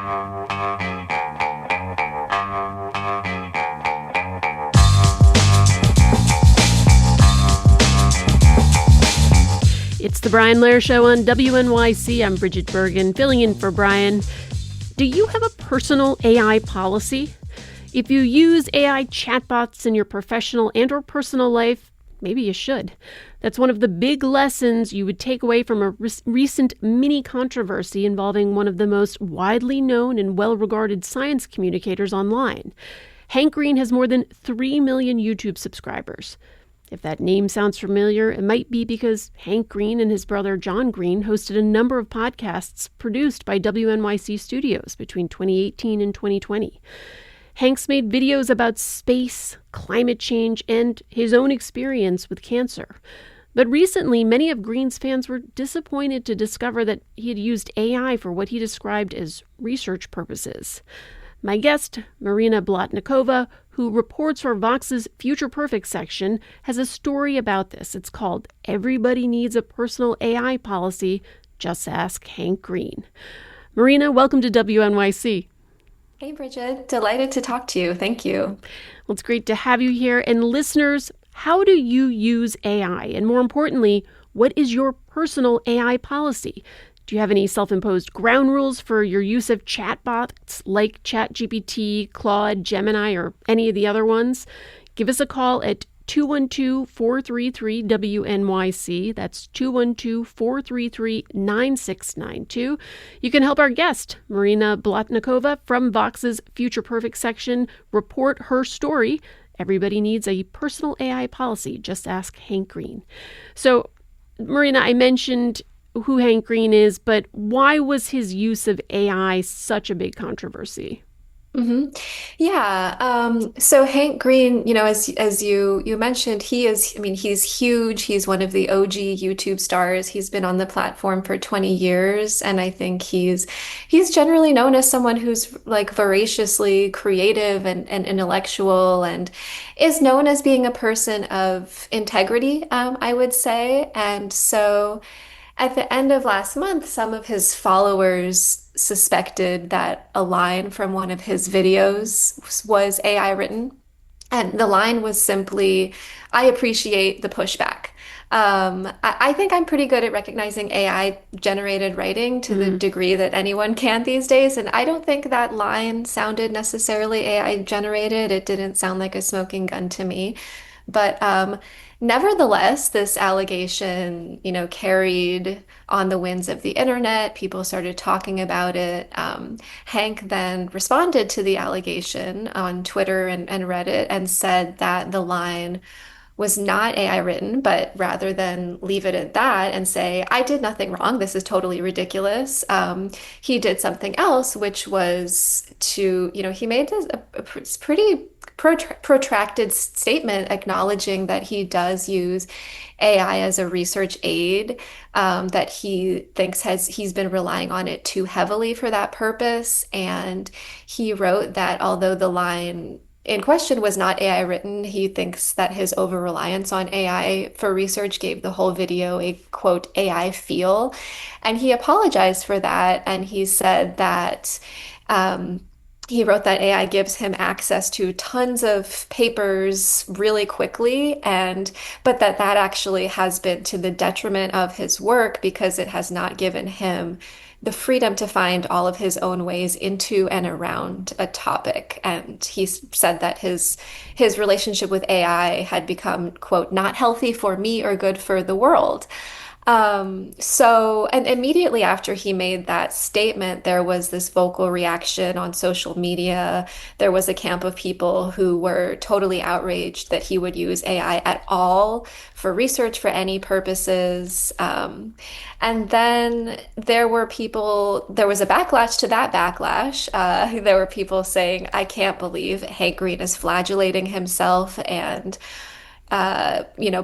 It's the Brian Lehrer Show on WNYC. I'm Bridget Bergen, filling in for Brian. Do you have a personal AI policy? If you use AI chatbots in your professional and or personal life, maybe you should. That's one of the big lessons you would take away from a recent mini controversy involving one of the most widely known and well-regarded science communicators online. Hank Green has more than 3 million YouTube subscribers. If that name sounds familiar, it might be because Hank Green and his brother John Green hosted a number of podcasts produced by WNYC Studios between 2018 and 2020. Hank's made videos about space, climate change, and his own experience with cancer. But recently, many of Green's fans were disappointed to discover that he had used AI for what he described as research purposes. My guest, Marina Bolotnikova, who reports for Vox's Future Perfect section, has a story about this. It's called Everybody Needs a Personal AI Policy. Just ask Hank Green. Marina, welcome to WNYC. Hey, Bridget. Delighted to talk to you. Thank you. Well, it's great to have you here. And listeners, how do you use AI? And more importantly, what is your personal AI policy? Do you have any self-imposed ground rules for your use of chatbots like ChatGPT, Claude, Gemini, or any of the other ones? Give us a call at 212-433-WNYC. That's 212-433-9692. You can help our guest, Marina Bolotnikova, from Vox's Future Perfect section, report her story. Everybody needs a personal AI policy. Just ask Hank Green. So, Marina, I mentioned who Hank Green is, but why was his use of AI such a big controversy? So Hank Green, as you mentioned, he's huge. He's one of the OG YouTube stars. He's been on the platform for 20 years. And I think he's generally known as someone who's like voraciously creative and intellectual, and is known as being a person of integrity, I would say. And so at the end of last month, some of his followers suspected that a line from one of his videos was AI written. And the line was simply, "I appreciate the pushback." I think I'm pretty good at recognizing AI generated writing to the degree that anyone can these days. And I don't think that line sounded necessarily AI generated. It didn't sound like a smoking gun to me. But nevertheless, this allegation, carried on the winds of the internet. People started talking about it. Hank then responded to the allegation on Twitter and Reddit and said that the line was not AI written, but rather than leave it at that and say, "I did nothing wrong, this is totally ridiculous," he did something else, which was he made a pretty protracted statement acknowledging that he does use AI as a research aid, that he thinks he's been relying on it too heavily for that purpose. And he wrote that although the line in question was not AI written, he thinks that his over-reliance on AI for research gave the whole video a, quote, AI feel. And he apologized for that. And he said that he wrote that AI gives him access to tons of papers really quickly, but that actually has been to the detriment of his work because it has not given him the freedom to find all of his own ways into and around a topic. And he said that his relationship with AI had become, quote, not healthy for me or good for the world. And immediately after he made that statement, there was this vocal reaction on social media. There was a camp of people who were totally outraged that he would use AI at all for research for any purposes. And then there was a backlash to that backlash. There were people saying, "I can't believe Hank Green is flagellating himself and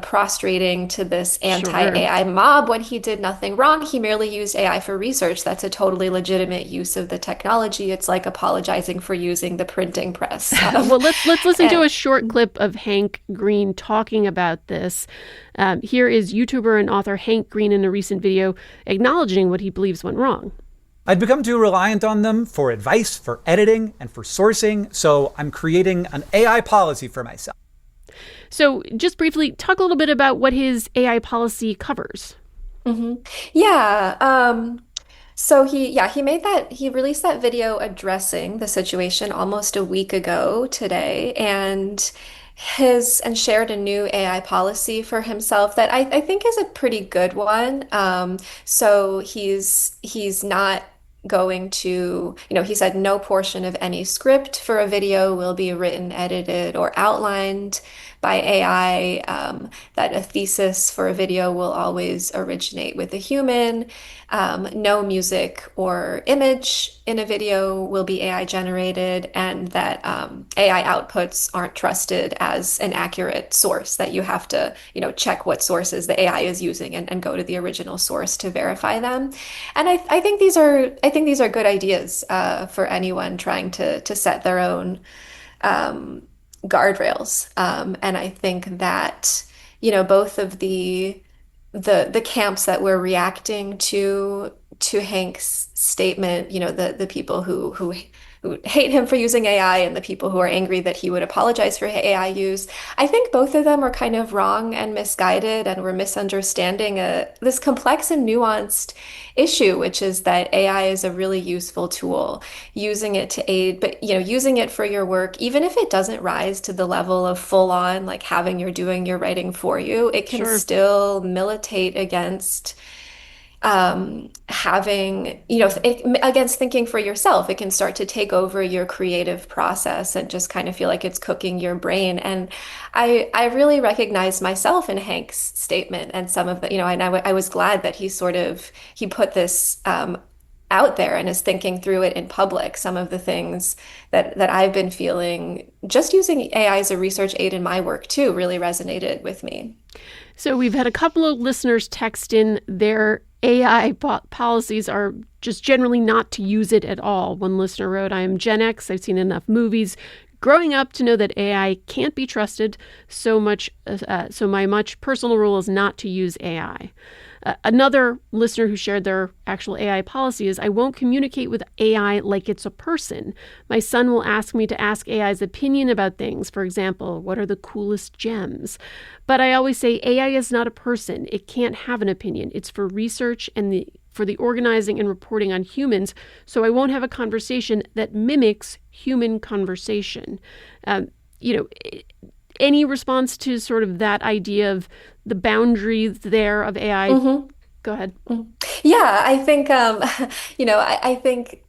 prostrating to this anti-AI mob when he did nothing wrong. He merely used AI for research. That's a totally legitimate use of the technology. It's like apologizing for using the printing press." Well, let's listen to a short clip of Hank Green talking about this. Here is YouTuber and author Hank Green in a recent video acknowledging what he believes went wrong. I'd become too reliant on them for advice, for editing, and for sourcing, so I'm creating an AI policy for myself. So, just briefly, talk a little bit about what his AI policy covers. hmm Yeah. So he released that video addressing the situation almost a week ago today, and shared a new AI policy for himself that I think is a pretty good one. So he's not going to, he said no portion of any script for a video will be written, edited, or outlined by AI, that a thesis for a video will always originate with a human. No music or image in a video will be AI generated, and that AI outputs aren't trusted as an accurate source, that you have to, check what sources the AI is using and go to the original source to verify them. And I think these are good ideas for anyone trying to set their own guardrails. And I think that, both of the camps that were reacting to Hank's statement, the people who hate him for using AI and the people who are angry that he would apologize for AI use. I think both of them are kind of wrong and misguided, and we're misunderstanding this complex and nuanced issue, which is that AI is a really useful tool, using it to aid, but using it for your work, even if it doesn't rise to the level of full on, like having doing your writing for you, it can Sure. still militate against having, against thinking for yourself. It can start to take over your creative process and just kind of feel like it's cooking your brain. And I really recognized myself in Hank's statement and some of the, and I was glad that he put this out there and is thinking through it in public. Some of the things that I've been feeling just using AI as a research aid in my work too really resonated with me. So we've had a couple of listeners text in their AI policies are just generally not to use it at all. One listener wrote, I am Gen X. I've seen enough movies growing up to know that AI can't be trusted so much. So my much personal rule is not to use AI. Another listener who shared their actual AI policy is, I won't communicate with AI like it's a person. My son will ask me to ask AI's opinion about things. For example, what are the coolest gems? But I always say AI is not a person. It can't have an opinion. It's for research and for the organizing and reporting on humans. So I won't have a conversation that mimics human conversation. Any response to sort of that idea of the boundaries there of AI? Mm-hmm. Go ahead. Yeah, I think, I think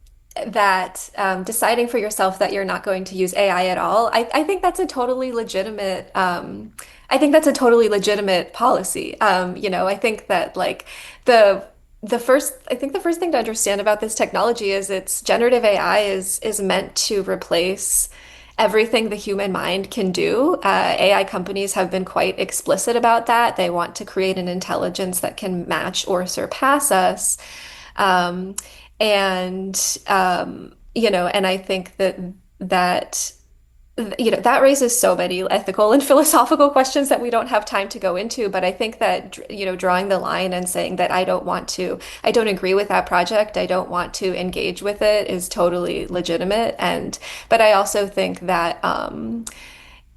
that deciding for yourself that you're not going to use AI at all, I think that's a totally legitimate, I think that's a totally legitimate policy. I think that like the first thing to understand about this technology is it's generative AI is meant to replace everything the human mind can do. AI companies have been quite explicit about that. They want to create an intelligence that can match or surpass us. Um, and I think that that raises so many ethical and philosophical questions that we don't have time to go into. But I think that, drawing the line and saying that I don't agree with that project, I don't want to engage with it is totally legitimate. But I also think that,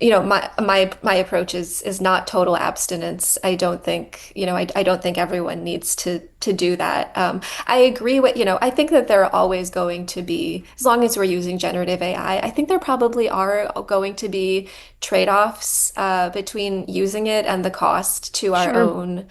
my approach is not total abstinence. I don't think, I don't think everyone needs to do that. I agree with, I think that there are always going to be, as long as we're using generative AI, I think there probably are going to be trade-offs between using it and the cost to our Sure. own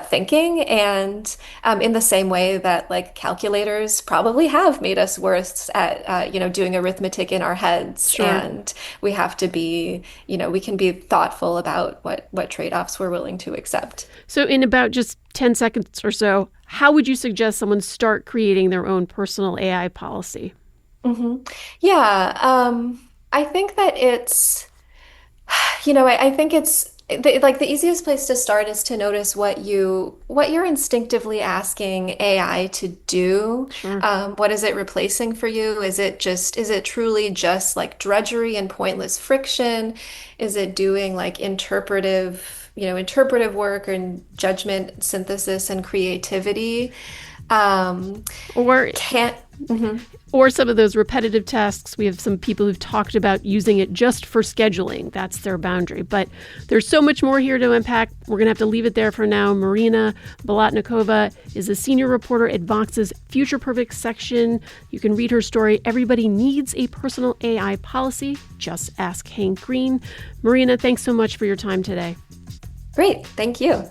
thinking. And in the same way that like calculators probably have made us worse at doing arithmetic in our heads, Sure. and we have to be, we can be thoughtful about what trade-offs we're willing to accept. So in about just 10 seconds or so, how would you suggest someone start creating their own personal AI policy? hmm Yeah, I think that it's, I think it's like the easiest place to start is to notice what you're instinctively asking AI to do. Sure. What is it replacing for you? Is it truly just like drudgery and pointless friction? Is it doing like interpretive work and judgment, synthesis, and creativity? Or Can't. Or some of those repetitive tasks. We have some people who've talked about using it just for scheduling. That's their boundary. But there's so much more here to unpack. We're going to have to leave it there for now. Marina Bolotnikova is a senior reporter at Vox's Future Perfect section. You can read her story, Everybody Needs a Personal AI Policy. Just ask Hank Green. Marina, thanks so much for your time today. Great. Thank you.